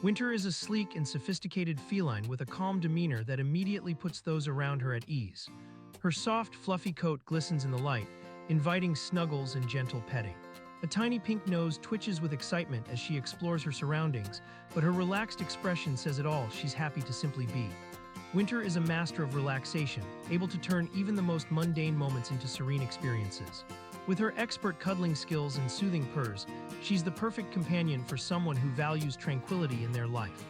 Wyntr is a sleek and sophisticated feline with a calm demeanor that immediately puts those around her at ease. Her soft, fluffy coat glistens in the light, inviting snuggles and gentle petting. A tiny pink nose twitches with excitement as she explores her surroundings, but her relaxed expression says it all. She's happy to simply be. Wyntr is a master of relaxation, able to turn even the most mundane moments into serene experiences. With her expert cuddling skills and soothing purrs, she's the perfect companion for someone who values tranquility in their life.